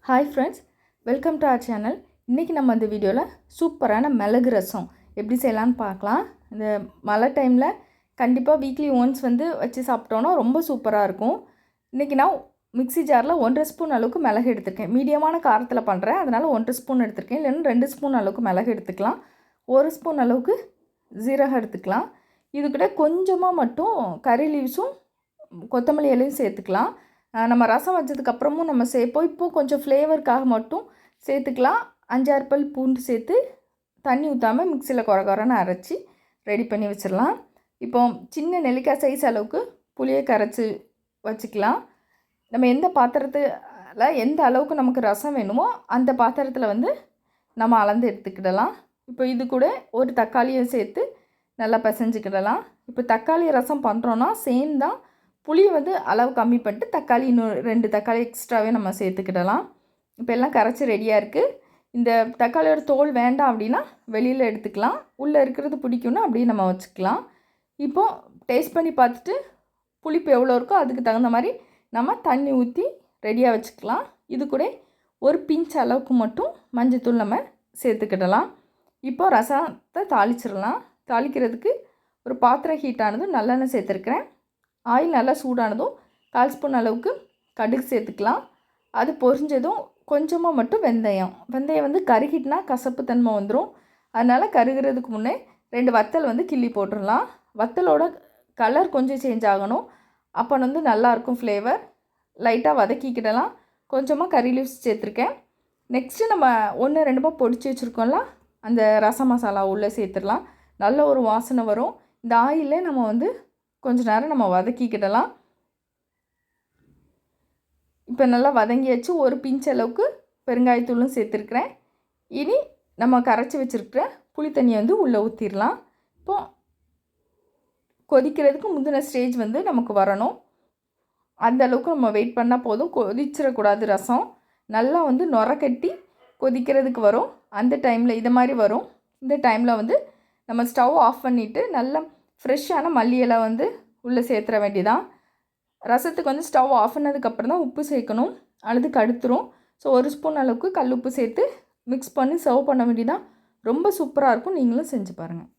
Hi friends, welcome to our channel. இன்றைக்கி நம்ம இந்த வீடியோவில் சூப்பரான மிளகு ரசம் எப்படி செய்யலான்னு பார்க்கலாம். இந்த மழை டைமில் கண்டிப்பாக வீக்லி ஒன்ஸ் வச்சு சாப்பிட்டோன்னா ரொம்ப சூப்பராக இருக்கும். இன்றைக்கி நான் மிக்ஸி ஜாரில் 1.5 ஸ்பூன் அளவுக்கு மிளகு எடுத்திருக்கேன். மீடியமான காரத்தில் பண்ணுறேன், அதனால் 1.5 ஸ்பூன் எடுத்திருக்கேன். இல்லைன்னா 2 ஸ்பூன் அளவுக்கு மிளகு எடுத்துக்கலாம். 1 ஸ்பூன் அளவுக்கு ஜீரகம் எடுத்துக்கலாம். இது கூட கொஞ்சமாக மட்டும் கறி லீவ்ஸும் கொத்தமல்லி இலையும் சேர்த்துக்கலாம். நம்ம ரசம் வச்சதுக்கப்புறமும் நம்ம சேர்ப்போம். இப்போது கொஞ்சம் ஃப்ளேவருக்காக மட்டும் சேர்த்துக்கலாம். 5-6 பல் பூண்டு சேர்த்து தண்ணி ஊற்றாமல் மிக்சியில் குறன்னு அரைச்சி ரெடி பண்ணி வச்சிடலாம். இப்போ சின்ன நெல்லிக்காய் சைஸ் அளவுக்கு புளியை கரைச்சி வச்சுக்கலாம். நம்ம எந்த பாத்திரத்தில் எந்த அளவுக்கு நமக்கு ரசம் வேணுமோ அந்த பாத்திரத்தில் நம்ம அளந்து எடுத்துக்கிடலாம். இப்போ இது கூட ஒரு தக்காளியை சேர்த்து நல்லா பிசைஞ்சிக்கிடலாம். இப்போ தக்காளி ரசம் பண்ணுறோன்னா சேம் தான். புளியை அளவு கம்மி பண்ணிட்டு தக்காளி இன்னொரு 2 தக்காளி எக்ஸ்ட்ராவே நம்ம சேர்த்துக்கிடலாம். இப்போ எல்லாம் கரைச்சி ரெடியாக இருக்குது. இந்த தக்காளியோட தோல் வேண்டாம் அப்படின்னா வெளியில் எடுத்துக்கலாம். உள்ளே இருக்கிறது பிடிக்குன்னா அப்படியே நம்ம வச்சுக்கலாம். இப்போது டேஸ்ட் பண்ணி பார்த்துட்டு புளிப்பு எவ்வளோ இருக்கோ அதுக்கு தகுந்த மாதிரி நம்ம தண்ணி ஊற்றி ரெடியாக வச்சுக்கலாம். இது கூட ஒரு பிஞ்ச் அளவுக்கு மட்டும் மஞ்சத்தூள் நம்ம சேர்த்துக்கிடலாம். இப்போது ரசத்தை தாளிச்சிடலாம். தாளிக்கிறதுக்கு ஒரு பாத்திரம் ஹீட்டானதும் நல்லெண்ணெய் சேர்த்துருக்கிறேன். ஆயில் நல்லா சூடானதும் 1/4 ஸ்பூன் அளவுக்கு கடுகு சேர்த்துக்கலாம். அது பொரிஞ்சதும் கொஞ்சமாக மட்டும் வெந்தயம் கருகிட்டுனா கசப்பு தன்மை வந்துடும். அதனால் கருகிறதுக்கு முன்னே 2 வத்தல் கிள்ளி போட்டுடலாம். வத்தலோட கலர் கொஞ்சம் சேஞ்ச் ஆகணும். அப்போ நல்லாயிருக்கும் ஃப்ளேவர். லைட்டாக வதக்கிக்கிடலாம். கொஞ்சமாக கறி லீவ்ஸ் சேர்த்துருக்கேன். நெக்ஸ்ட்டு நம்ம 1-2 பொடிச்சு வச்சுருக்கோம்ல, அந்த ரசம் மசாலா உள்ளே சேர்த்துடலாம். நல்ல ஒரு வாசனை வரும். இந்த ஆயிலே நம்ம கொஞ்ச நேரம் நம்ம வதக்கிக்கிடலாம். இப்போ நல்லா வதங்கியாச்சு. ஒரு பிஞ்ச் அளவுக்கு பெருங்காயத்தூளும் சேர்த்துருக்குறேன். இனி நம்ம கரைச்சி வச்சுருக்கிற புளி தண்ணியை உள்ளே ஊற்றிடலாம். இப்போ கொதிக்கிறதுக்கு முந்தின ஸ்டேஜ் நமக்கு வரணும். அந்த அளவுக்கு நம்ம வெயிட் பண்ணால் போதும். கொதிச்சிடக்கூடாது. ரசம் நல்லா நுர கட்டி கொதிக்கிறதுக்கு வரும். அந்த டைமில் இதை மாதிரி வரும். இந்த டைமில் நம்ம ஸ்டவ் ஆஃப் பண்ணிவிட்டு நல்லா ஃப்ரெஷ்ஷான மல்லி இலை உள்ளே சேர்த்துற வேண்டியதான். ரசத்துக்கு ஸ்டவ் ஆஃப் பண்ணதுக்கப்புறம் தான் உப்பு சேர்க்கணும், அல்லது கடுத்துரும். ஸோ 1 ஸ்பூன் அளவுக்கு கல் உப்பு சேர்த்து மிக்ஸ் பண்ணி சர்வ் பண்ண வேண்டியதான். ரொம்ப சூப்பராக இருக்கும். நீங்களும் செஞ்சு பாருங்கள்.